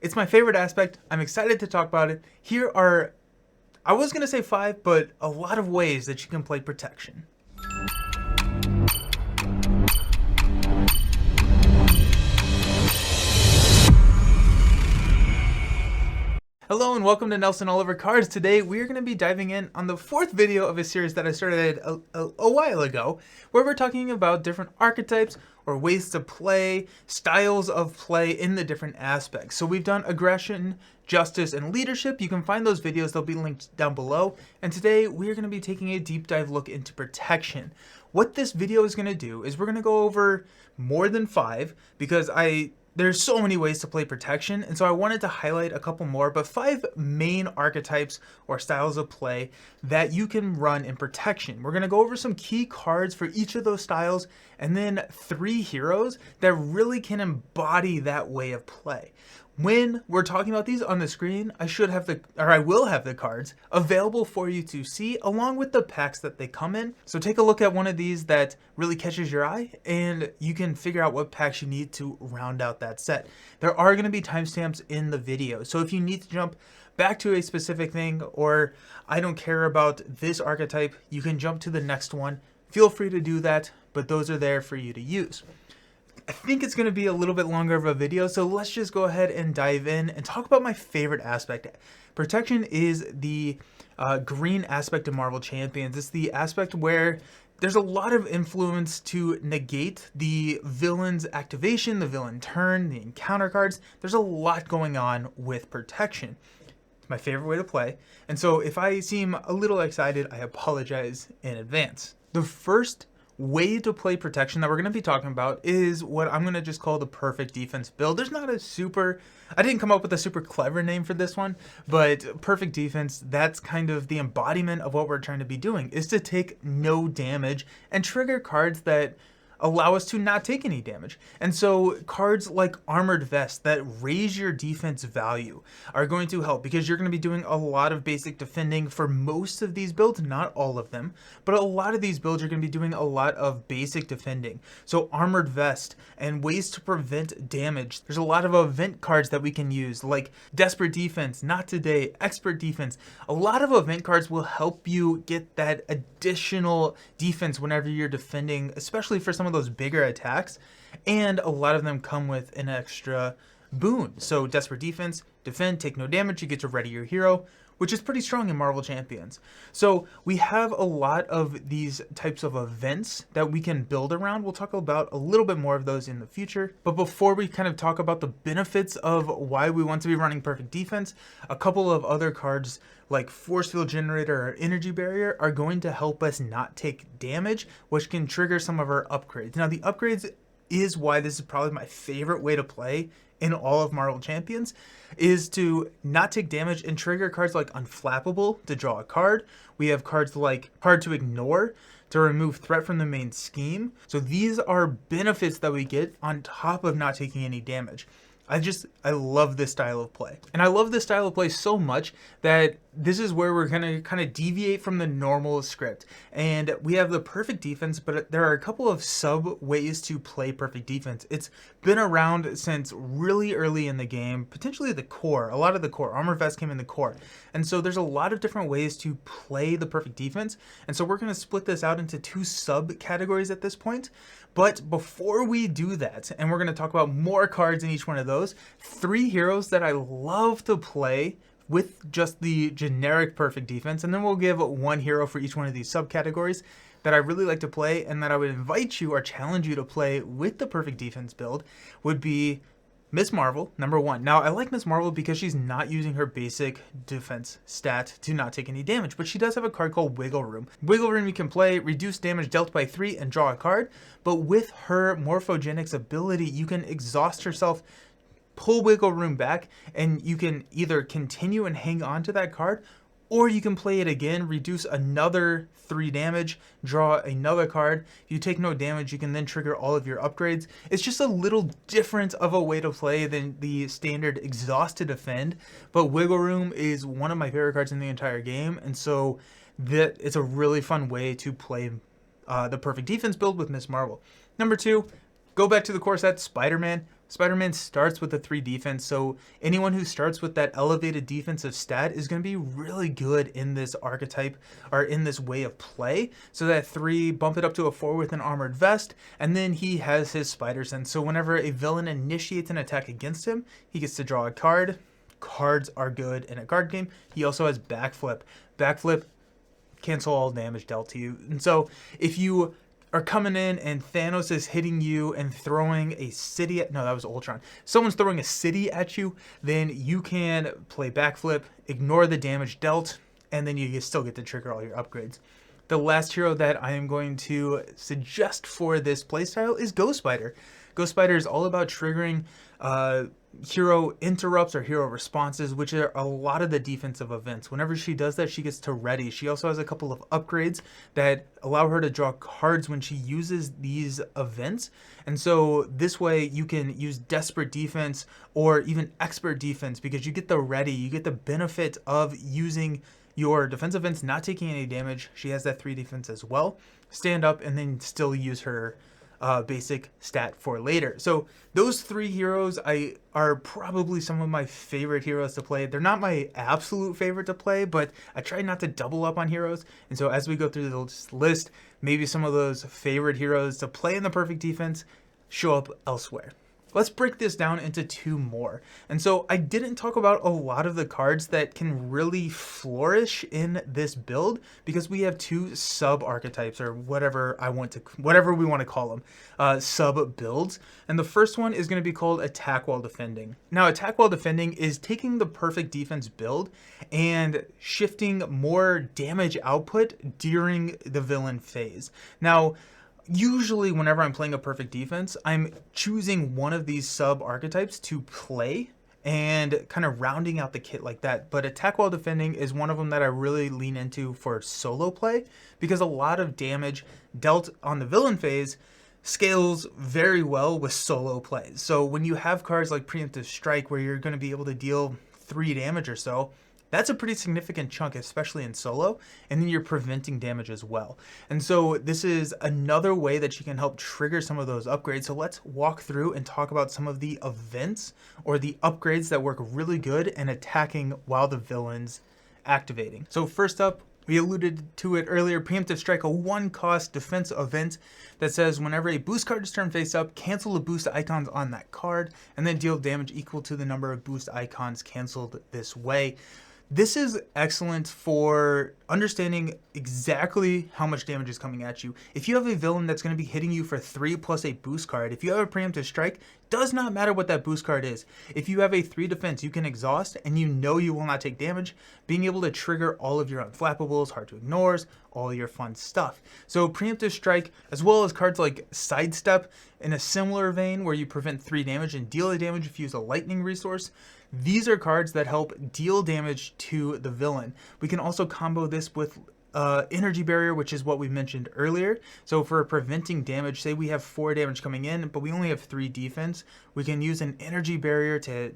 It's my favorite aspect. I'm excited to talk about it. Here are, I was going to say 5, but a lot of ways that you can play protection. Hello and welcome to Nelson Oliver Cards. Today we are going to be diving in on the 4th video of a series that I started a while ago, where we're talking about different archetypes or ways to play, styles of play in the different aspects. So we've done aggression, justice, and leadership. You can find those videos, they'll be linked down below. And today we are going to be taking a deep dive look into protection. What this video is going to do is we're going to go over more than 5 because there's so many ways to play protection, and so I wanted to highlight a couple more, but 5 main archetypes or styles of play that you can run in protection. We're going to go over some key cards for each of those styles, and then 3 heroes that really can embody that way of play. When we're talking about these on the screen, I will have the cards available for you to see along with the packs that they come in. So take a look at one of these that really catches your eye and you can figure out what packs you need to round out that set. There are going to be timestamps in the video. So if you need to jump back to a specific thing, or I don't care about this archetype, you can jump to the next one. Feel free to do that, but those are there for you to use. I think it's going to be a little bit longer of a video, so let's just go ahead and dive in and talk about my favorite aspect. Protection is the green aspect of Marvel Champions. It's the aspect where there's a lot of influence to negate the villain's activation, the villain turn, the encounter cards. There's a lot going on with protection. It's my favorite way to play, and so if I seem a little excited, I apologize in advance. The first way to play protection that we're going to be talking about is what I'm going to just call the perfect defense build. There's not I didn't come up with a super clever name for this one, but perfect defense, that's kind of the embodiment of what we're trying to be doing, is to take no damage and trigger cards that allow us to not take any damage. And so cards like Armored Vest that raise your defense value are going to help, because you're going to be doing a lot of basic defending for most of these builds, not all of them, but a lot of these builds you're going to be doing a lot of basic defending. So Armored Vest and ways to prevent damage. There's a lot of event cards that we can use, like Desperate Defense, Not Today, Expert Defense. A lot of event cards will help you get that additional defense whenever you're defending, especially for some of those bigger attacks, and a lot of them come with an extra boon. So Desperate Defense, defend, take no damage, you get to ready your hero, which is pretty strong in Marvel Champions. So we have a lot of these types of events that we can build around. We'll talk about a little bit more of those in the future. But before we kind of talk about the benefits of why we want to be running perfect defense, a couple of other cards like Force Field Generator or Energy Barrier are going to help us not take damage, which can trigger some of our upgrades. Now the upgrades is why this is probably my favorite way to play in all of Marvel Champions, is to not take damage and trigger cards like Unflappable to draw a card. We have cards like Hard to Ignore to remove threat from the main scheme. So these are benefits that we get on top of not taking any damage. I love this style of play. And I love this style of play so much that this is where we're going to kind of deviate from the normal script. And we have the perfect defense, but there are a couple of sub ways to play perfect defense. It's been around since really early in the game, potentially the core. A lot of the core. Armor Vest came in the core. And so there's a lot of different ways to play the perfect defense. And so we're going to split this out into 2 sub categories at this point. But before we do that, and we're going to talk about more cards in each one of those, 3 heroes that I love to play with just the generic perfect defense, and then we'll give 1 hero for each one of these subcategories that I really like to play and that I would invite you or challenge you to play with the perfect defense build, would be Miss Marvel, number 1. Now, I like Miss Marvel because she's not using her basic defense stat to not take any damage, but she does have a card called Wiggle Room. Wiggle Room, you can play reduce damage dealt by 3 and draw a card, but with her Morphogenics ability, you can exhaust herself, pull Wiggle Room back, and you can either continue and hang on to that card, or you can play it again, reduce another 3 damage, draw another card. If you take no damage, you can then trigger all of your upgrades. It's just a little different of a way to play than the standard exhaust to defend, but Wiggle Room is one of my favorite cards in the entire game, and so that it's a really fun way to play the perfect defense build with Miss Marvel. Number 2, go back to the core set, Spider-Man. Spider-Man starts with a 3 defense, so anyone who starts with that elevated defensive stat is going to be really good in this archetype, or in this way of play. So that 3, bump it up to a 4 with an armored vest, and then he has his spider sense. So whenever a villain initiates an attack against him, he gets to draw a card. Cards are good in a card game. He also has backflip. Backflip, cancel all damage dealt to you. And so if you are coming in and Thanos is hitting you and throwing a city at, no, that was Ultron. Someone's throwing a city at you, then you can play backflip, ignore the damage dealt, and then you still get to trigger all your upgrades. The last hero that I am going to suggest for this playstyle is Ghost Spider. Ghost Spider is all about triggering hero interrupts or hero responses, which are a lot of the defensive events. Whenever she does that, she gets to ready. She also has a couple of upgrades that allow her to draw cards when she uses these events. And so this way you can use desperate defense or even expert defense, because you get the ready, you get the benefit of using your defense events, not taking any damage. She has that 3 defense as well. Stand up and then still use her basic stat for later. So those 3 heroes are probably some of my favorite heroes to play. They're not my absolute favorite to play, but I try not to double up on heroes. And so as we go through this list, maybe some of those favorite heroes to play in the perfect defense show up elsewhere. Let's break this down into 2 more. And so I didn't talk about a lot of the cards that can really flourish in this build, because we have 2 sub archetypes, or whatever we want to call them, sub builds. And the first one is going to be called Attack While Defending. Now, Attack While Defending is taking the perfect defense build and shifting more damage output during the villain phase. Now, usually whenever I'm playing a perfect defense, I'm choosing one of these sub archetypes to play and kind of rounding out the kit like that. But Attack While Defending is one of them that I really lean into for solo play, because a lot of damage dealt on the villain phase scales very well with solo plays. So when you have cards like Preemptive Strike, where you're going to be able to deal 3 damage or so, that's a pretty significant chunk, especially in solo, and then you're preventing damage as well. And so this is another way that you can help trigger some of those upgrades. So let's walk through and talk about some of the events or the upgrades that work really good in attacking while the villain's activating. So first up, we alluded to it earlier, Preemptive Strike, a 1-cost defense event that says whenever a boost card is turned face up, cancel the boost icons on that card, and then deal damage equal to the number of boost icons canceled this way. This is excellent for understanding exactly how much damage is coming at you. If you have a villain that's going to be hitting you for 3 plus a boost card, if you have a Preemptive Strike, does not matter what that boost card is. If you have a 3 defense, you can exhaust and you know you will not take damage, being able to trigger all of your unflappables, hard to ignores, all your fun stuff. So Preemptive Strike, as well as cards like Sidestep in a similar vein where you prevent 3 damage and deal a damage if you use a lightning resource. These are cards that help deal damage to the villain. We can also combo this with Energy Barrier, which is what we mentioned earlier. So for preventing damage, say we have 4 damage coming in, but we only have 3 defense, we can use an Energy Barrier to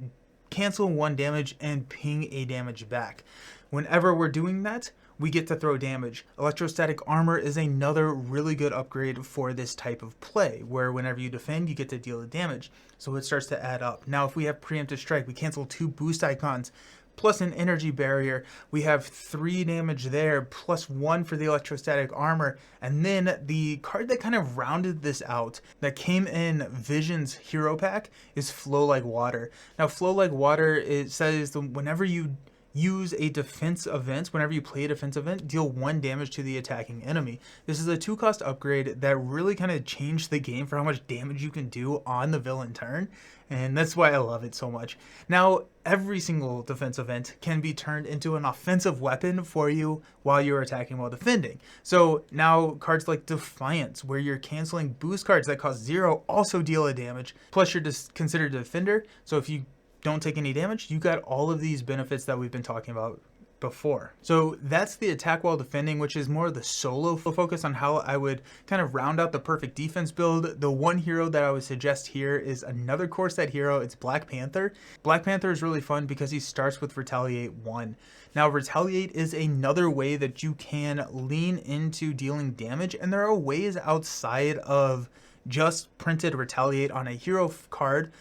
cancel 1 damage and ping a damage back. Whenever we're doing that, we get to throw damage. Electrostatic Armor is another really good upgrade for this type of play, where whenever you defend, you get to deal the damage. So it starts to add up. Now, if we have Preemptive Strike, we cancel 2 boost icons, plus an Energy Barrier. We have 3 damage there, plus 1 for the Electrostatic Armor. And then the card that kind of rounded this out, that came in Vision's hero pack, is Flow Like Water. Now, Flow Like Water, it says that whenever you use a defense event, whenever you play a defense event, deal 1 damage to the attacking enemy. This is a 2-cost upgrade that really kind of changed the game for how much damage you can do on the villain turn, and that's why I love it so much. Now, every single defense event can be turned into an offensive weapon for you while you're attacking while defending. So now cards like Defiance, where you're canceling boost cards that cost 0, also deal a damage, plus you're just considered a defender, so if you don't take any damage, you got all of these benefits that we've been talking about before. So that's the Attack While Defending, which is more of the solo focus on how I would kind of round out the perfect defense build. The one hero that I would suggest here is another core set hero. It's Black Panther. Black Panther is really fun because he starts with Retaliate 1. Now, Retaliate is another way that you can lean into dealing damage, and there are ways outside of just printed Retaliate on a hero card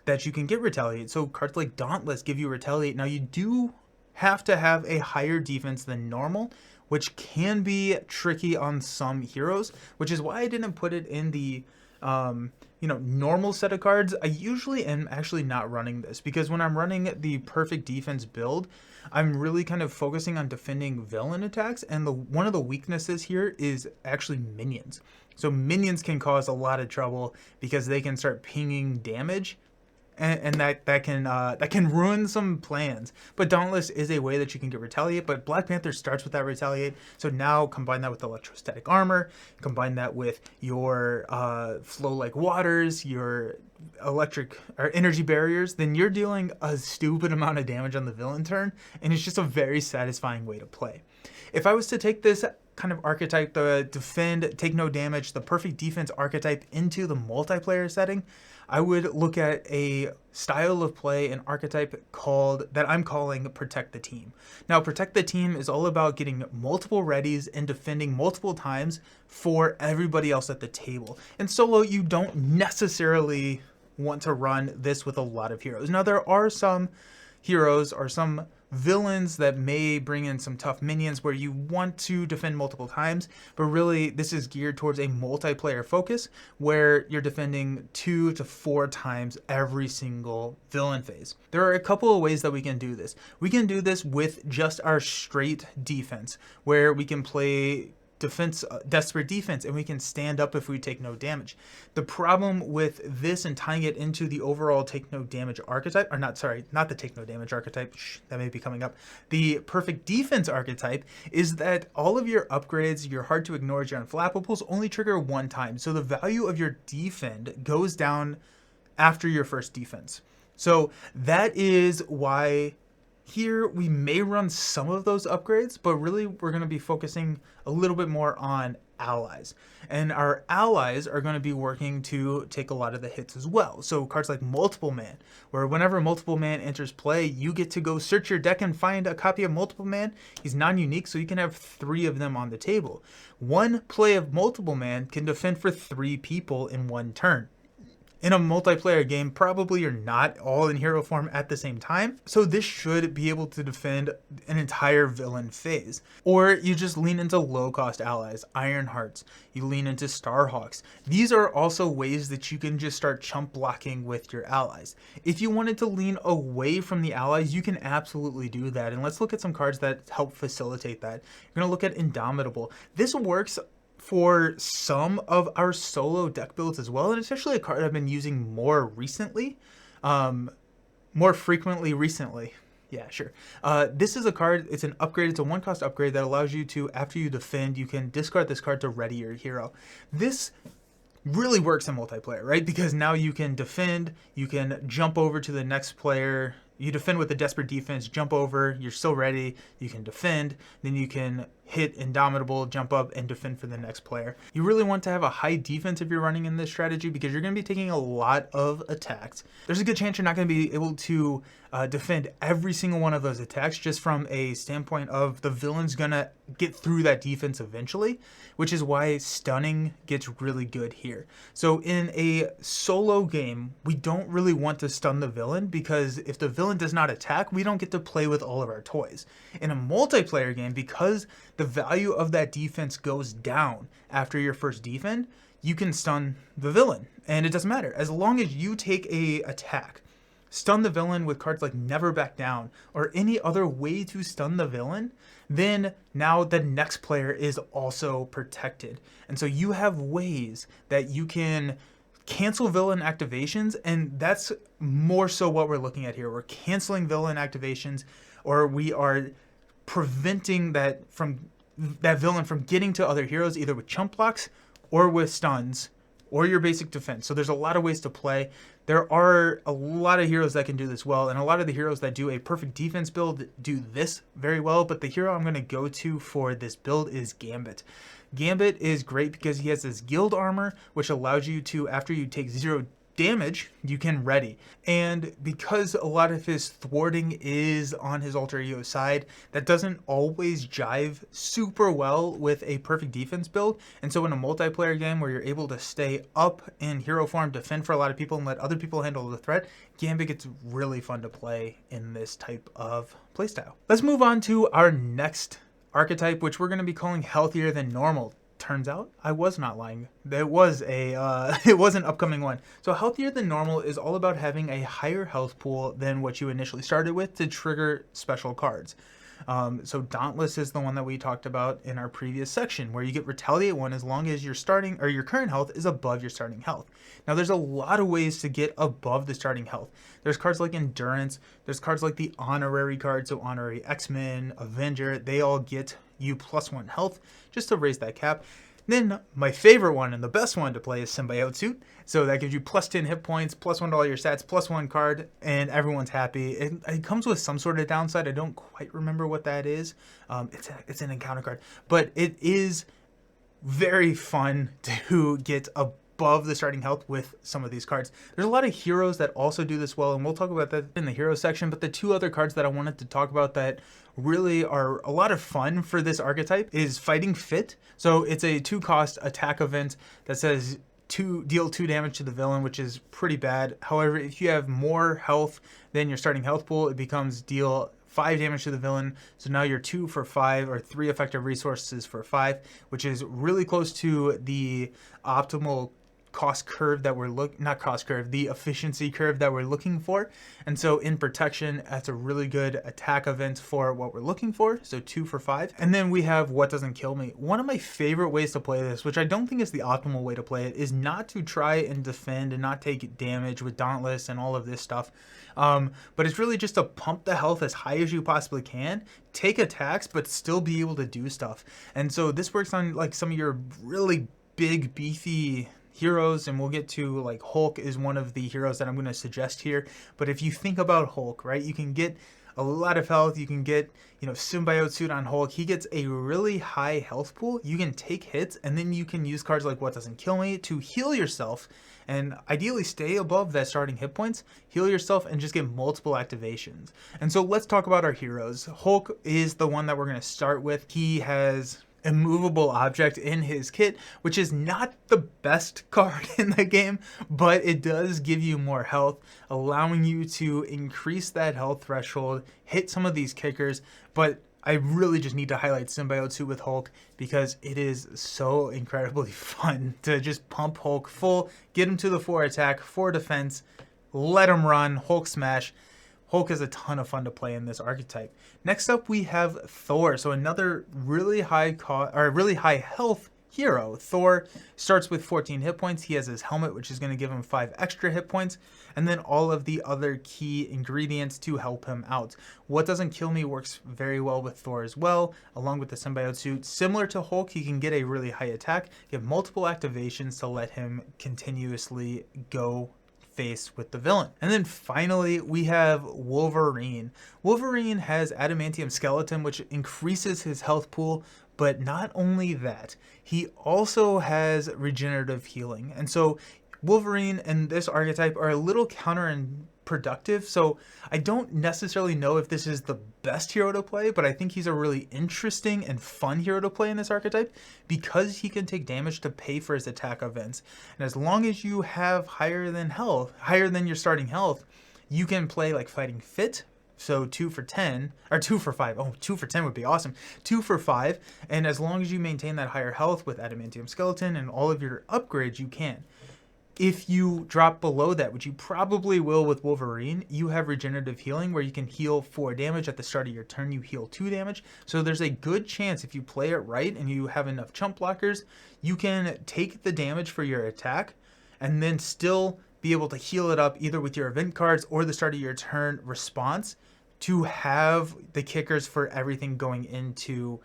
that you can get Retaliate. So cards like Dauntless give you Retaliate. Now you do have to have a higher defense than normal, which can be tricky on some heroes, which is why I didn't put it in the normal set of cards. I usually am actually not running this because when I'm running the perfect defense build, I'm really kind of focusing on defending villain attacks, and one of the weaknesses here is actually minions. So minions can cause a lot of trouble because they can start pinging damage, and that can ruin some plans. But Dauntless is a way that you can get Retaliate, but Black Panther starts with that Retaliate. So now combine that with electrostatic armor, combine that with your flow like waters, your electric or energy barriers, then you're dealing a stupid amount of damage on the villain turn, and it's just a very satisfying way to play. If I was to take this kind of archetype, the defend, take no damage, the perfect defense archetype into the multiplayer setting, I would look at a style of play, an archetype that I'm calling Protect the Team. Now, Protect the Team is all about getting multiple readies and defending multiple times for everybody else at the table. In solo, you don't necessarily want to run this with a lot of heroes. Now, there are some heroes or some villains that may bring in some tough minions where you want to defend multiple times, but really this is geared towards a multiplayer focus where you're defending 2 to 4 times every single villain phase. There are a couple of ways that we can do this. We can do this with just our straight defense, where we can play defense, desperate defense, and we can stand up if we take no damage. The problem with this and tying it into the overall take no damage archetype, or not the take no damage archetype, that may be coming up, the perfect defense archetype, is that all of your upgrades, your hard to ignore, your unflappables only trigger one time. So the value of your defend goes down after your first defense. So that is why here we may run some of those upgrades, but really we're going to be focusing a little bit more on allies. And our allies are going to be working to take a lot of the hits as well. So cards like Multiple Man, where whenever Multiple Man enters play, you get to go search your deck and find a copy of Multiple Man. He's non-unique, so you can have 3 of them on the table. One play of Multiple Man can defend for 3 people in one turn. In a multiplayer game, probably you're not all in hero form at the same time, so this should be able to defend an entire villain phase. Or you just lean into low-cost allies, Ironhearts, you lean into Starhawks. These are also ways that you can just start chump blocking with your allies. If you wanted to lean away from the allies, you can absolutely do that, and let's look at some cards that help facilitate that. You're going to look at Indomitable. This works for some of our solo deck builds as well, and it's actually a card I've been using more recently, more frequently recently. Yeah, sure. This is a card, it's an upgrade, it's a 1-cost upgrade that allows you to, after you defend, you can discard this card to ready your hero. This really works in multiplayer, right? Because now you can defend, you can jump over to the next player, you defend with a desperate defense, jump over, you're still ready, you can defend, then you can hit Indomitable, jump up, and defend for the next player. You really want to have a high defense if you're running in this strategy because you're going to be taking a lot of attacks. There's a good chance you're not going to be able to defend every single one of those attacks just from a standpoint of the villain's going to get through that defense eventually, which is why stunning gets really good here. So in a solo game, we don't really want to stun the villain because if the villain does not attack, we don't get to play with all of our toys. In a multiplayer game, because the value of that defense goes down after your first defend, you can stun the villain, and it doesn't matter. As long as you take a attack, stun the villain with cards like Never Back Down or any other way to stun the villain, then now the next player is also protected. And so you have ways that you can cancel villain activations, and that's more so what we're looking at here. We're canceling villain activations, or we are preventing that villain from getting to other heroes either with chump blocks or with stuns or your basic defense. So there's a lot of ways to play. There are a lot of heroes that can do this well, and a lot of the heroes that do a perfect defense build do this very well, but the hero I'm going to go to for this build is Gambit. Gambit is great because he has this guild armor, which allows you to, after you take 0 damage, you can ready. And because a lot of his thwarting is on his alter ego side, that doesn't always jive super well with a perfect defense build. And so in a multiplayer game where you're able to stay up in hero form, defend for a lot of people, and let other people handle the threat, Gambit gets really fun to play in this type of playstyle. Let's move on to our next archetype, which we're going to be calling Healthier Than Normal. Turns out I was not lying. It was an upcoming one. So Healthier Than Normal is all about having a higher health pool than what you initially started with to trigger special cards. So Dauntless is the one that we talked about in our previous section, where you get Retaliate 1 as long as your starting or your current health is above your starting health. Now there's a lot of ways to get above the starting health. There's cards like Endurance, there's cards like the Honorary card, so Honorary X-Men, Avenger, they all get you +1 health just to raise that cap. Then my favorite one and the best one to play is Symbiote Suit. So that gives you +10 hit points, +1 to all your stats, +1 card, and everyone's happy. It comes with some sort of downside. I don't quite remember what that is. It's an encounter card, but it is very fun to get above the starting health with some of these cards. There's a lot of heroes that also do this well, and we'll talk about that in the hero section. But the two other cards that I wanted to talk about that really are a lot of fun for this archetype is Fighting Fit. So it's a 2-cost attack event that says deal 2 damage to the villain, which is pretty bad. However, if you have more health than your starting health pool, it becomes deal 5 damage to the villain. So now you're 2 for 5 or 3 effective resources for 5, which is really close to the optimal cost curve that we're the efficiency curve that we're looking for. And so in protection, that's a really good attack event for what we're looking for. So 2 for 5. And then we have What Doesn't Kill Me. One of my favorite ways to play this, which I don't think is the optimal way to play it, is not to try and defend and not take damage with Dauntless and all of this stuff. But it's really just to pump the health as high as you possibly can, take attacks, but still be able to do stuff. And so this works on like some of your really big, beefy heroes, and we'll get to like Hulk is one of the heroes that I'm going to suggest here. But if you think about Hulk, right, you can get a lot of health. You can get, Symbiote Suit on Hulk. He gets a really high health pool. You can take hits, and then you can use cards like What Doesn't Kill Me to heal yourself, and ideally stay above that starting hit points, heal yourself, and just get multiple activations. And so let's talk about our heroes. Hulk is the one that we're going to start with. He has Immovable Object in his kit, which is not the best card in the game, but it does give you more health, allowing you to increase that health threshold, hit some of these kickers. But I really just need to highlight Symbiote Suit with Hulk because it is so incredibly fun to just pump Hulk full, get him to the 4 attack, 4 defense, let him run, Hulk smash. Hulk is a ton of fun to play in this archetype. Next up, we have Thor. So another really high health hero. Thor starts with 14 hit points. He has his helmet, which is going to give him 5 extra hit points, and then all of the other key ingredients to help him out. What Doesn't Kill Me works very well with Thor as well, along with the Symbiote Suit. Similar to Hulk, he can get a really high attack, get multiple activations to let him continuously go face with the villain. And then finally we have Wolverine. Wolverine has Adamantium Skeleton, which increases his health pool, but not only that, he also has regenerative healing. And so Wolverine and this archetype are a little counterproductive. So I don't necessarily know if this is the best hero to play, but I think he's a really interesting and fun hero to play in this archetype because he can take damage to pay for his attack events. And as long as you have higher than your starting health, you can play like Fighting Fit. So 2 for 10 or 2 for 5. Oh, 2 for 10 would be awesome. 2 for 5. And as long as you maintain that higher health with Adamantium Skeleton and all of your upgrades, you can. If you drop below that, which you probably will with Wolverine, you have regenerative healing where you can heal 4 damage at the start of your turn. You heal 2 damage. So there's a good chance if you play it right and you have enough chump blockers, you can take the damage for your attack and then still be able to heal it up either with your event cards or the start of your turn response to have the kickers for everything going into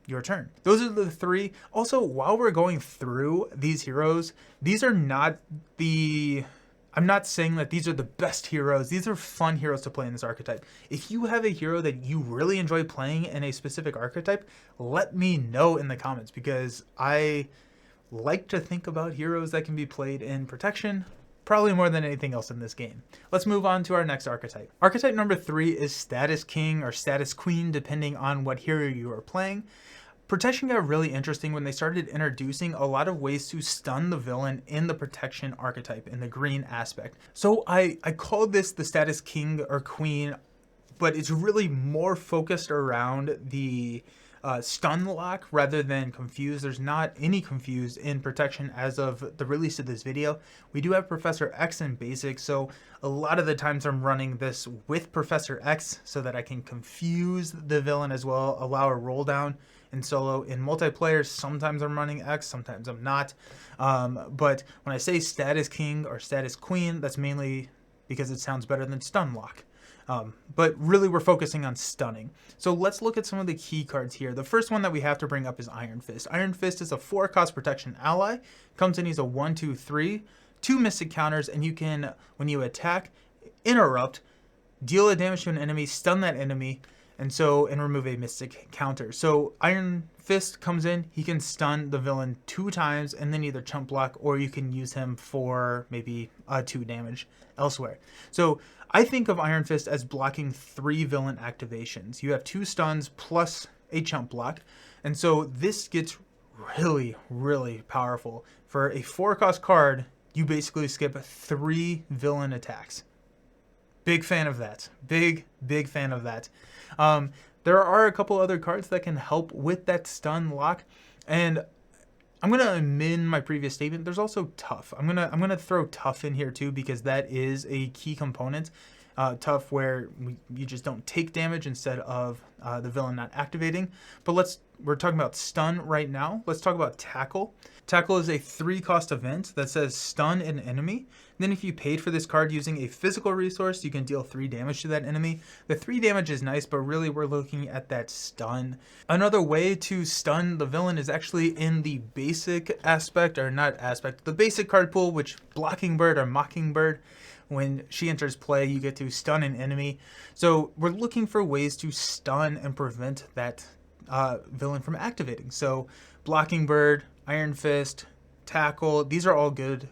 your turn. Those are the 3. Also, while we're going through these heroes, these are not I'm not saying that these are the best heroes. These are fun heroes to play in this archetype. If you have a hero that you really enjoy playing in a specific archetype, let me know in the comments because I like to think about heroes that can be played in protection, probably more than anything else in this game. Let's move on to our next archetype. Archetype number 3 is Status King or Status Queen, depending on what hero you are playing. Protection got really interesting when they started introducing a lot of ways to stun the villain in the protection archetype, in the green aspect. So I called this the Status King or Queen, but it's really more focused around the stun lock rather than confuse. There's not any confuse in protection as of the release of this video. We do have Professor X in basic, so a lot of the times I'm running this with Professor X so that I can confuse the villain as well, allow a roll down in solo. In multiplayer, sometimes I'm running X, sometimes I'm not. But when I say Status King or Status Queen, that's mainly because it sounds better than stun lock. But really we're focusing on stunning. So let's look at some of the key cards here. The first one that we have to bring up is Iron Fist. Iron Fist is a 4-cost protection ally. Comes in, he's a 1, 2, 3, 2 mystic counters, and you can, when you attack, interrupt, deal a damage to an enemy, stun that enemy, and remove a mystic counter. So Iron Fist comes in, he can stun the villain 2 times and then either chump block, or you can use him for maybe 2 damage elsewhere. So I think of Iron Fist as blocking 3 villain activations. You have 2 stuns plus a chump block, and so this gets really, really powerful. For a 4-cost card, you basically skip 3 villain attacks. Big fan of that. Big fan of that. There are a couple other cards that can help with that stun lock, and I'm gonna amend my previous statement. There's also Tough. I'm gonna throw Tough in here too, because that is a key component. Tough, where you just don't take damage instead of the villain not activating. But we're talking about stun right now. Let's talk about Tackle. Tackle is a 3-cost event that says stun an enemy. Then if you paid for this card using a physical resource, you can deal 3 damage to that enemy. The 3 damage is nice, but really we're looking at that stun. Another way to stun the villain is actually in the basic aspect, or not aspect, the basic card pool, which Blockingbird or Mockingbird. When she enters play, you get to stun an enemy. So we're looking for ways to stun and prevent that villain from activating. So Blockingbird, Iron Fist, Tackle, these are all good,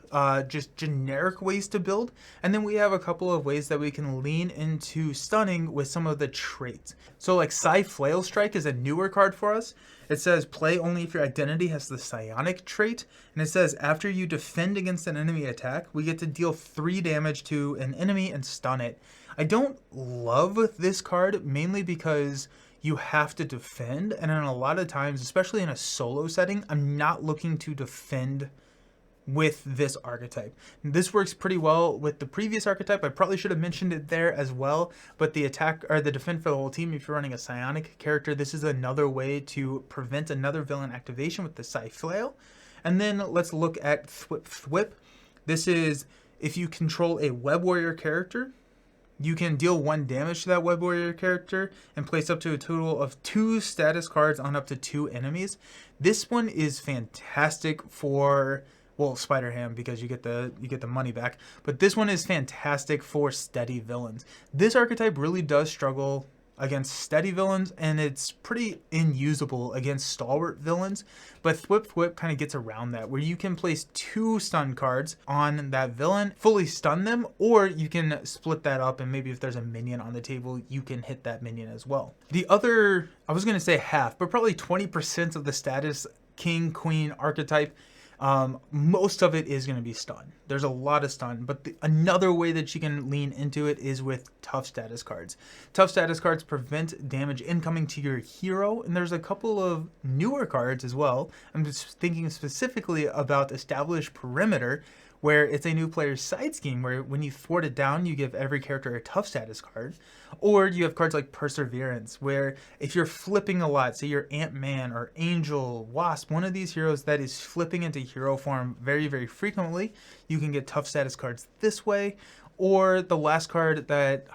just generic ways to build. And then we have a couple of ways that we can lean into stunning with some of the traits. So like Psy Flail Strike is a newer card for us. It says play only if your identity has the psionic trait, and it says after you defend against an enemy attack, we get to deal 3 damage to an enemy and stun it. I don't love this card, mainly because you have to defend, and in a lot of times, especially in a solo setting, I'm not looking to defend with this archetype. This works pretty well with the previous archetype. I probably should have mentioned it there as well, but the attack or the defend for the whole team, if you're running a psionic character, this is another way to prevent another villain activation with the Psy Flail. And then let's look at Thwip Thwip. This is if you control a Web Warrior character, you can deal 1 damage to that Web Warrior character and place up to a total of 2 status cards on up to 2 enemies. This one is fantastic for, well, Spider-Ham, because you get the money back, but this one is fantastic for steady villains. This archetype really does struggle against steady villains, and it's pretty unusable against stalwart villains, but Thwip Thwip kind of gets around that, where you can place 2 stun cards on that villain, fully stun them, or you can split that up, and maybe if there's a minion on the table, you can hit that minion as well. The other, I was going to say half, but probably 20% of the Status King Queen archetype, most of it is going to be stun. There's a lot of stun, but another way that you can lean into it is with tough status cards. Tough status cards prevent damage incoming to your hero, and there's a couple of newer cards as well. I'm just thinking specifically about Established Perimeter, where it's a new player's side scheme, where when you thwart it down, you give every character a tough status card. Or you have cards like Perseverance, where if you're flipping a lot, say you're Ant-Man or Angel, Wasp, one of these heroes that is flipping into hero form very, very frequently, you can get tough status cards this way. Or the last card that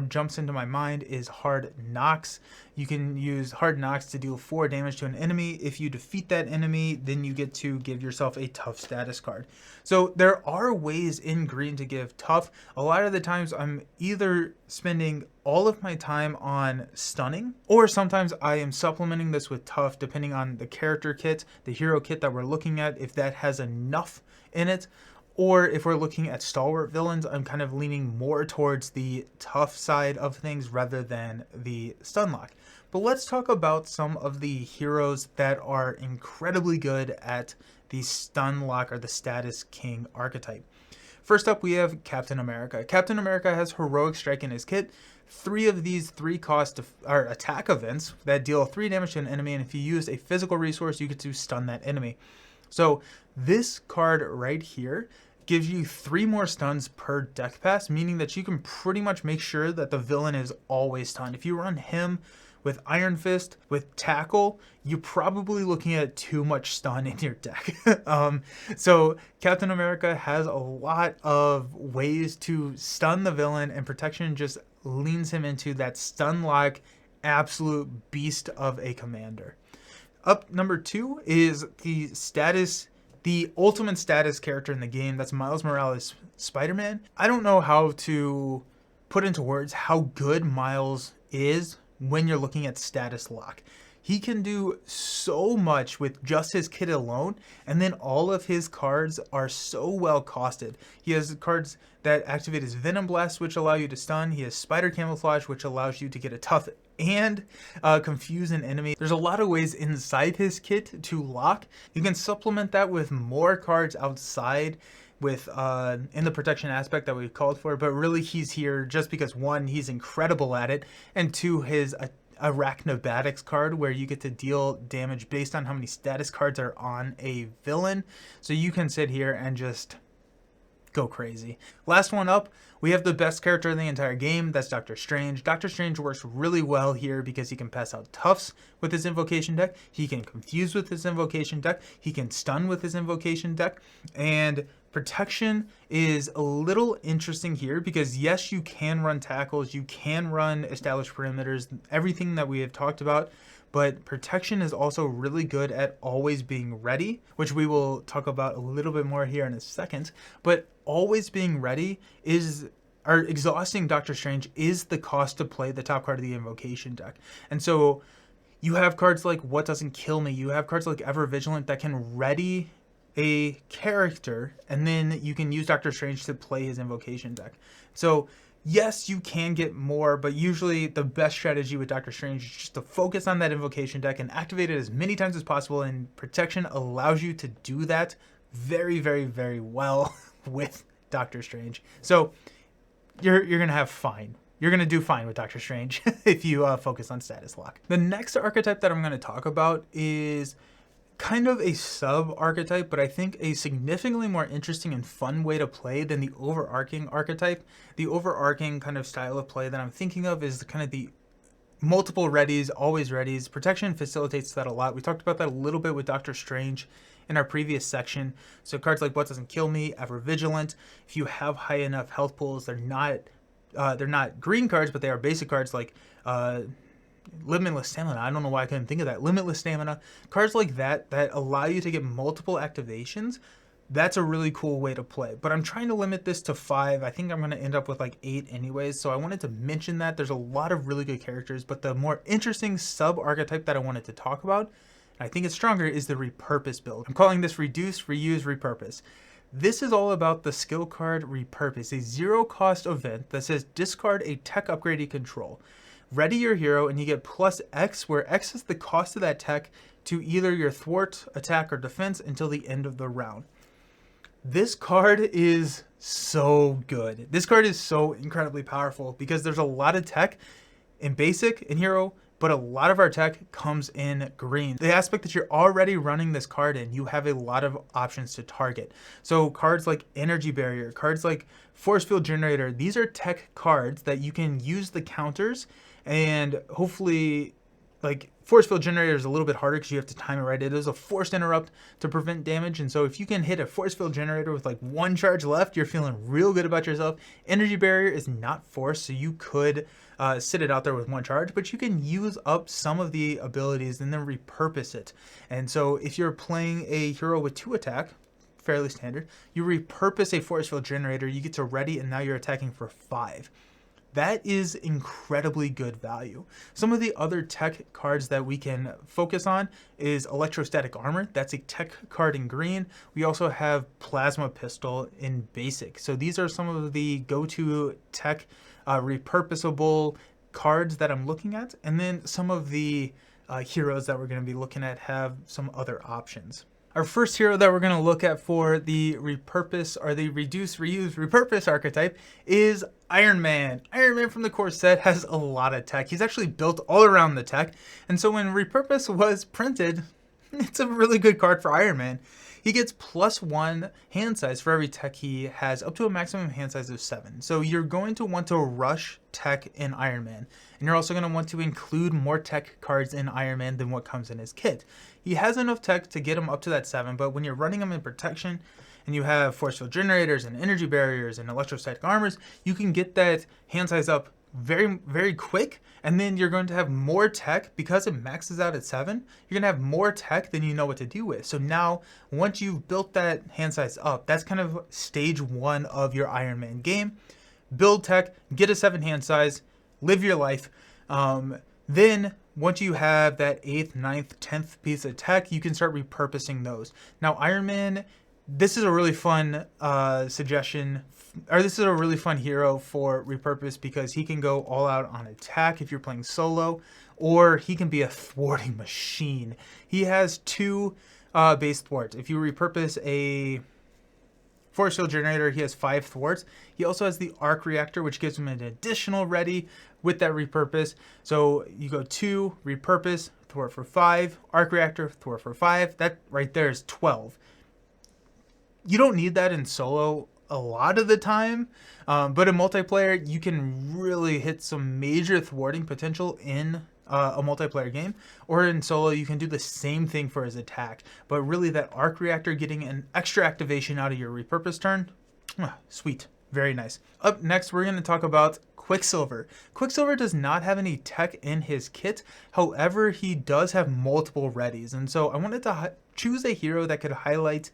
jumps into my mind is Hard Knocks. You can use Hard Knocks to deal 4 damage to an enemy. If you defeat that enemy, then you get to give yourself a tough status card. So there are ways in green to give tough. A lot of the times I'm either spending all of my time on stunning, or sometimes I am supplementing this with tough, depending on the character kit, the hero kit that we're looking at, if that has enough in it. Or if we're looking at stalwart villains, I'm kind of leaning more towards the tough side of things rather than the stun lock. But let's talk about some of the heroes that are incredibly good at the stun lock or the status king archetype. First up, we have Captain America. Captain America has Heroic Strike in his kit. 3 of these 3 cost are attack events that deal 3 damage to an enemy, and if you use a physical resource, you get to stun that enemy. So this card right here gives you 3 more stuns per deck pass, meaning that you can pretty much make sure that the villain is always stunned. If you run him with Iron Fist, with Tackle, you're probably looking at too much stun in your deck. So Captain America has a lot of ways to stun the villain, and Protection just leans him into that stun lock absolute beast of a commander. Up number 2 is the ultimate status character in the game. That's Miles Morales Spider-Man. I don't know how to put into words how good Miles is when you're looking at status lock. He can do so much with just his kit alone, and then all of his cards are so well costed. He has cards that activate his Venom Blast, which allow you to stun. He has Spider Camouflage, which allows you to get a tough and confuse an enemy. There's a lot of ways inside his kit to lock. You can supplement that with more cards outside with in the protection aspect that we called for, but really he's here just because 1, he's incredible at it, and 2, his Arachnobatics card, where you get to deal damage based on how many status cards are on a villain. So you can sit here and just go crazy. Last one up, we have the best character in the entire game. That's Doctor Strange. Doctor Strange works really well here because he can pass out toughs with his invocation deck. He can confuse with his invocation deck. He can stun with his invocation deck. And protection is a little interesting here because yes, you can run tackles, you can run established perimeters, everything that we have talked about, but protection is also really good at always being ready, which we will talk about a little bit more here in a second. But always being ready exhausting Doctor Strange is the cost to play the top card of the invocation deck. And so you have cards like What Doesn't Kill Me, you have cards like Ever Vigilant that can ready a character, and then you can use Doctor Strange to play his invocation deck. So yes, you can get more, but usually the best strategy with Doctor Strange is just to focus on that invocation deck and activate it as many times as possible, and protection allows you to do that very, very, very well with Doctor Strange. So you're gonna have fine. You're going to do fine with Doctor Strange if you focus on status lock. The next archetype that I'm going to talk about is kind of a sub-archetype, but I think a significantly more interesting and fun way to play than the overarching archetype. The overarching kind of style of play that I'm thinking of is kind of the multiple readies, always readies. Protection facilitates that a lot. We talked about that a little bit with Doctor Strange in our previous section. So cards like What Doesn't Kill Me, Ever Vigilant, if you have high enough health pools, they're not green cards, but they are basic cards like Limitless Stamina. I don't know why I couldn't think of that. Limitless Stamina. Cards like that allow you to get multiple activations. That's a really cool way to play. But I'm trying to limit this to 5. I think I'm going to end up with like 8 anyways. So I wanted to mention that. There's a lot of really good characters, but the more interesting sub-archetype that I wanted to talk about, and I think it's stronger, is the Repurpose build. I'm calling this Reduce, Reuse, Repurpose. This is all about the skill card Repurpose, a 0-cost event that says discard a tech upgrade you control. Ready your hero and you get plus X, where X is the cost of that tech, to either your thwart, attack, or defense until the end of the round. This card is so good. This card is so incredibly powerful because there's a lot of tech in basic and hero, but a lot of our tech comes in green. The aspect that you're already running this card in, you have a lot of options to target. So cards like Energy Barrier, cards like Force Field Generator, these are tech cards that you can use the counters, and hopefully, like, Force Field Generator is a little bit harder because you have to time it right. It is a forced interrupt to prevent damage, and so if you can hit a Force Field Generator with like 1 charge left, you're feeling real good about yourself. Energy Barrier is not forced, so you could sit it out there with 1 charge, but you can use up some of the abilities and then repurpose it. And so if you're playing a hero with 2 attack, fairly standard, you repurpose a Force Field Generator, you get to ready, and now you're attacking for 5. that is incredibly good value. Some of the other tech cards that we can focus on is Electrostatic Armor. That's a tech card in green. We also have Plasma Pistol in basic. So these are some of the go-to tech repurposable cards that I'm looking at. And then some of the heroes that we're going to be looking at have some other options. Our first hero that we're going to look at for the repurpose, or the reduce, reuse, repurpose archetype is Iron Man. Iron Man from the core set has a lot of tech. He's actually built all around the tech. And so when repurpose was printed, it's a really good card for Iron Man. He gets +1 hand size for every tech he has, up to a maximum hand size of 7. So you're going to want to rush tech in Iron Man. And you're also going to want to include more tech cards in Iron Man than what comes in his kit. He has enough tech to get him up to that 7, but when you're running him in protection, and you have force field generators and energy barriers and electrostatic armors, you can get that hand size up very, very quick, and then you're going to have more tech. Because it maxes out at 7, you're gonna have more tech than you know what to do with. So now, once you've built that hand size up, that's kind of stage 1 of your Iron Man game. Build tech, get a 7 hand size, live your life. Then once you have that 8th, 9th, 10th piece of tech, you can start repurposing those. Now Iron Man, this is a really fun suggestion, or this is a really fun hero for repurpose, because he can go all out on attack if you're playing solo, or he can be a thwarting machine. He has 2 base thwarts. If you repurpose a force field generator, he has 5 thwarts. He also has the arc reactor, which gives him an additional ready with that repurpose. So you go 2, repurpose, thwart for 5, arc reactor, thwart for 5. That right there is 12. You don't need that in solo a lot of the time, but in multiplayer, you can really hit some major thwarting potential in a multiplayer game. Or in solo, you can do the same thing for his attack, but really that arc reactor getting an extra activation out of your repurpose turn, sweet, very nice. Up next, we're going to talk about Quicksilver. Quicksilver does not have any tech in his kit. However, he does have multiple readies, and so I wanted to choose a hero that could highlight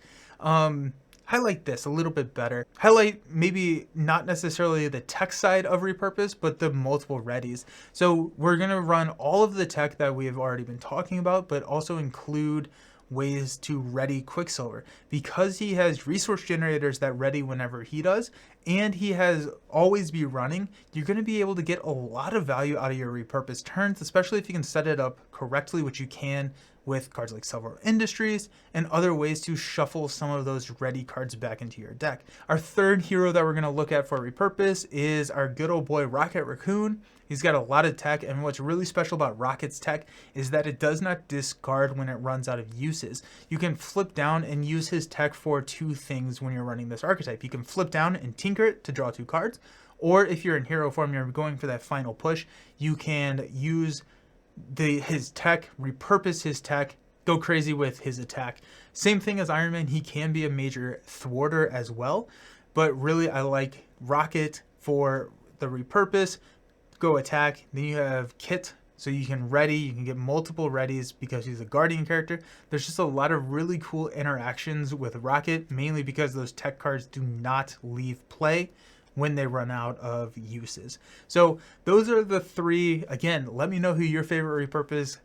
this a little bit better. Highlight maybe not necessarily the tech side of repurpose, but the multiple readies. So we're going to run all of the tech that we have already been talking about, but also include ways to ready Quicksilver. Because he has resource generators that ready whenever he does, and he has always be running, you're going to be able to get a lot of value out of your repurpose turns, especially if you can set it up correctly, which you can with cards like Several Industries and other ways to shuffle some of those ready cards back into your deck. Our third hero that we're going to look at for repurpose is our good old boy Rocket Raccoon. He's got a lot of tech, and what's really special about Rocket's tech is that it does not discard when it runs out of uses. You can flip down and use his tech for 2 things when you're running this archetype. You can flip down and tinker it to draw 2 cards, or if you're in hero form, you're going for that final push, you can use his tech, repurpose his tech, go crazy with his attack. Same thing as Iron Man, he can be a major thwarter as well, but really I like Rocket for the repurpose, go attack. Then you have Kit, so you can ready, you can get multiple readies because he's a guardian character. There's just a lot of really cool interactions with Rocket, mainly because those tech cards do not leave play when they run out of uses. So those are the 3. Again, let me know who your favorite repurposer.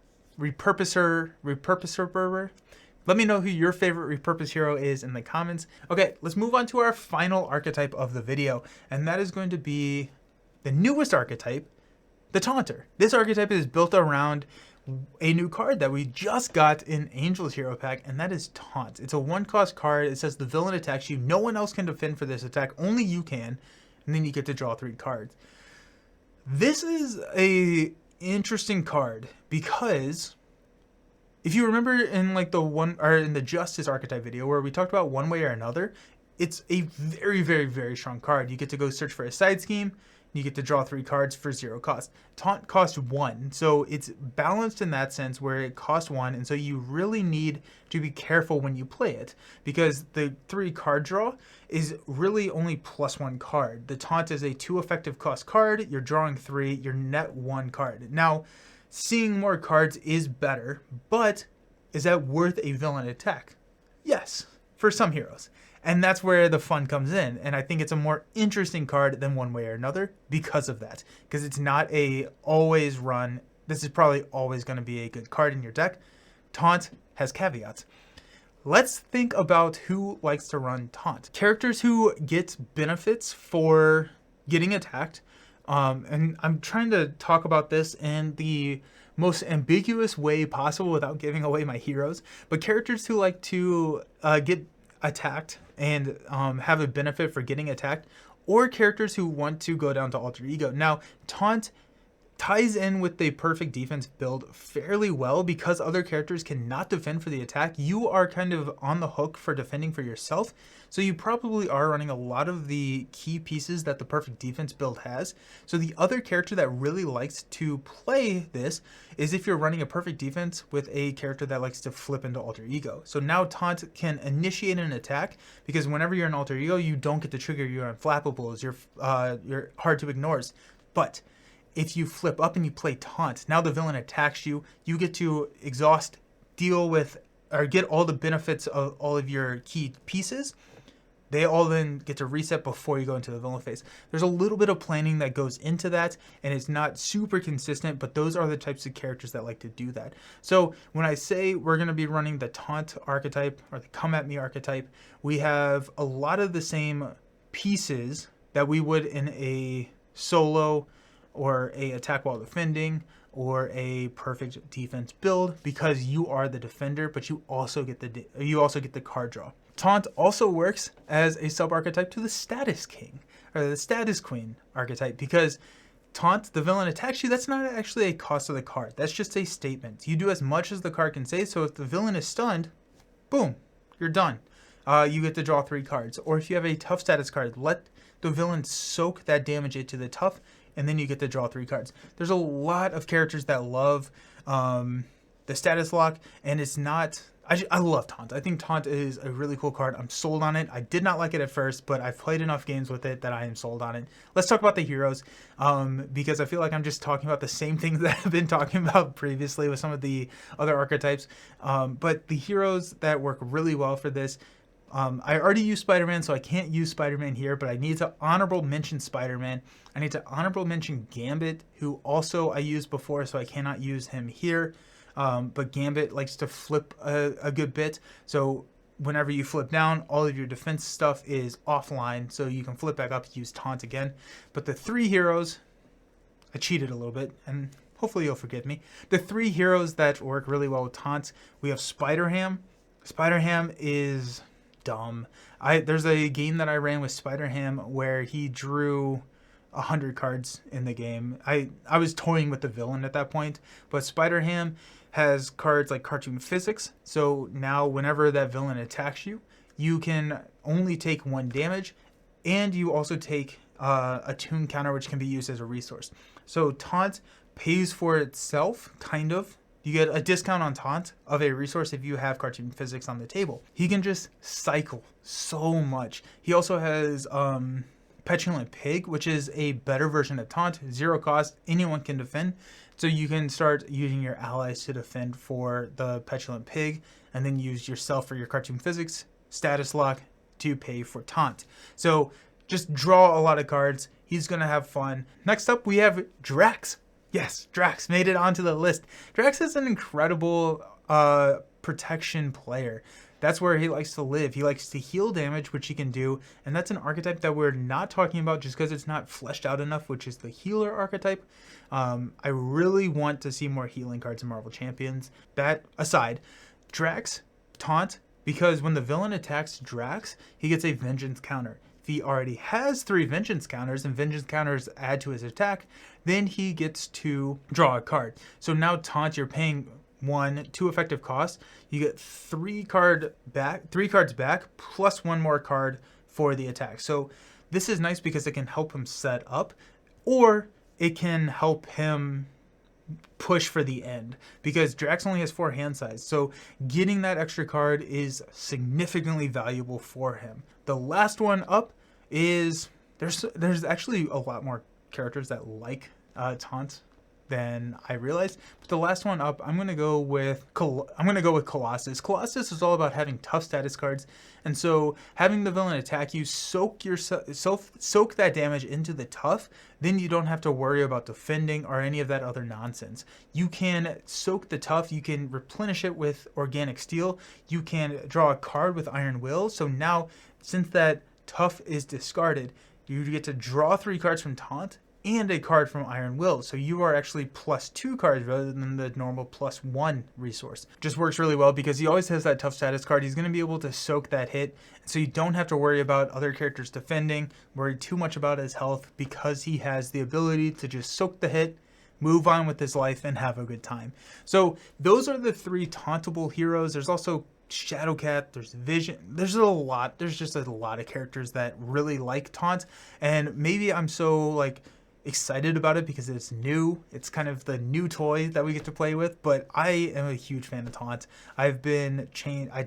Let me know who your favorite repurpose hero is in the comments. Okay, let's move on to our final archetype of the video, and that is going to be the newest archetype, the Taunter. This archetype is built around a new card that we just got in Angel's Hero Pack, and that is Taunt. It's a 1-cost card. It says the villain attacks you. No one else can defend for this attack. Only you can. And then you get to draw 3 cards. This is a interesting card because if you remember in like in the Justice archetype video where we talked about One Way or Another, it's a very, very, very strong card. You get to go search for a side scheme. You get to draw 3 cards for 0 cost. Taunt costs 1, so it's balanced in that sense where it costs 1, and so you really need to be careful when you play it, because the 3 card draw is really only +1 card. The Taunt is a 2 effective cost card, you're drawing 3, you're net 1 card. Now, seeing more cards is better, but is that worth a villain attack? Yes, for some heroes. And that's where the fun comes in. And I think it's a more interesting card than one way or another because of that. Because it's not a always run. This is probably always going to be a good card in your deck. Taunt has caveats. Let's think about who likes to run Taunt. Characters who get benefits for getting attacked. And I'm trying to talk about this in the most ambiguous way possible without giving away my heroes. But characters who like to get attacked and have a benefit for getting attacked, or characters who want to go down to alter ego. Now, Taunt ties in with the perfect defense build fairly well because other characters cannot defend for the attack. You are kind of on the hook for defending for yourself, so you probably are running a lot of the key pieces that the perfect defense build has. So the other character that really likes to play this is if you're running a perfect defense with a character that likes to flip into alter ego. So now Taunt can initiate an attack because whenever you're in alter ego, you don't get to trigger your unflappables, your hard to ignores. But if you flip up and you play Taunt, now the villain attacks you, you get to exhaust, deal with, or get all the benefits of all of your key pieces. They all then get to reset before you go into the villain phase. There's a little bit of planning that goes into that, and it's not super consistent, but those are the types of characters that like to do that. So when I say we're going to be running the Taunt archetype, or the Come At Me archetype, we have a lot of the same pieces that we would in a solo or a attack while defending, or a perfect defense build, because you are the defender, but you also get the card draw. Taunt also works as a sub archetype to the Status King or the Status Queen archetype, because Taunt, the villain attacks you, that's not actually a cost of the card. That's just a statement. You do as much as the card can say. So if the villain is stunned, boom, you're done. You get to draw 3 cards. Or if you have a tough status card, let the villain soak that damage into the tough, and then you get to draw 3 cards. There's a lot of characters that love the status lock, and it's not... I love Taunt. I think Taunt is a really cool card. I'm sold on it. I did not like it at first, but I've played enough games with it that I am sold on it. Let's talk about the heroes, because I feel like I'm just talking about the same things that I've been talking about previously with some of the other archetypes. But the heroes that work really well for this, I already used Spider-Man, so I can't use Spider-Man here, but I need to honorable mention Spider-Man. I need to honorable mention Gambit, who also I used before, so I cannot use him here. But Gambit likes to flip a good bit, so whenever you flip down, all of your defense stuff is offline, so you can flip back up and use Taunt again. But the 3 heroes, I cheated a little bit, and hopefully you'll forgive me. The 3 heroes that work really well with Taunt, we have Spider-Ham. Spider-Ham is dumb. There's a game that I ran with Spider-Ham where he drew 100 cards in the game. I was toying with the villain at that point, but Spider-Ham has cards like Cartoon Physics, so now whenever that villain attacks you, you can only take 1 damage, and you also take a tune counter, which can be used as a resource. So Taunt pays for itself, kind of. You get a discount on Taunt of a resource if you have Cartoon Physics on the table. He can just cycle so much. He also has Petulant Pig, which is a better version of Taunt. 0 cost, anyone can defend. So you can start using your allies to defend for the Petulant Pig, and then use yourself for your Cartoon Physics status lock to pay for Taunt. So just draw a lot of cards. He's going to have fun. Next up, we have Drax. Yes, Drax made it onto the list. Drax is an incredible protection player. That's where he likes to live. He likes to heal damage, which he can do, and that's an archetype that we're not talking about just because it's not fleshed out enough, which is the healer archetype. I really want to see more healing cards in Marvel Champions. That aside, Drax, Taunt, because when the villain attacks Drax, he gets a vengeance counter. If he already has 3 vengeance counters, and vengeance counters add to his attack, then he gets to draw a card. So now Taunt, you're paying 2 effective costs. You get 3 cards back plus 1 more card for the attack. So this is nice because it can help him set up, or it can help him push for the end, because Drax only has 4 hand size. So getting that extra card is significantly valuable for him. The last one up is there's actually a lot more characters that like Taunt than I realized. But the last one up, I'm gonna go with Colossus. Colossus is all about having tough status cards, and so having the villain attack you, soak that damage into the tough. Then you don't have to worry about defending or any of that other nonsense. You can soak the tough. You can replenish it with Organic Steel. You can draw a card with Iron Will. So now, since that tough is discarded, you get to draw 3 cards from Taunt and a card from Iron Will. So you are actually +2 cards rather than the normal +1 resource. Just works really well because he always has that tough status card. He's going to be able to soak that hit. So you don't have to worry about other characters defending, worry too much about his health, because he has the ability to just soak the hit, move on with his life, and have a good time. So those are the 3 tauntable heroes. There's also Shadowcat, there's Vision, there's just a lot of characters that really like taunt, and maybe I'm so like excited about it because it's new. It's kind of the new toy that we get to play with, but I am a huge fan of taunt. I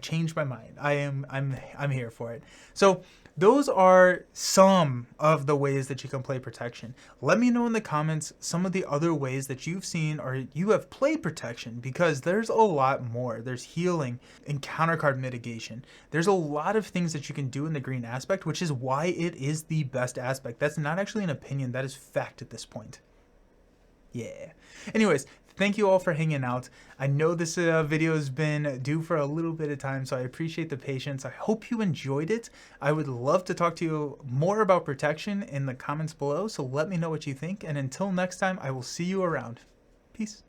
changed my mind. I'm here for it. So those are some of the ways that you can play protection. Let me know in the comments some of the other ways that you've seen or you have played protection, because there's a lot more. There's healing and counter card mitigation. There's a lot of things that you can do in the green aspect, which is why it is the best aspect. That's not actually an opinion, that is fact at this point. Yeah. Anyways, thank you all for hanging out. I know this video has been due for a little bit of time, so I appreciate the patience. I hope you enjoyed it. I would love to talk to you more about protection in the comments below, so let me know what you think. And until next time, I will see you around. Peace.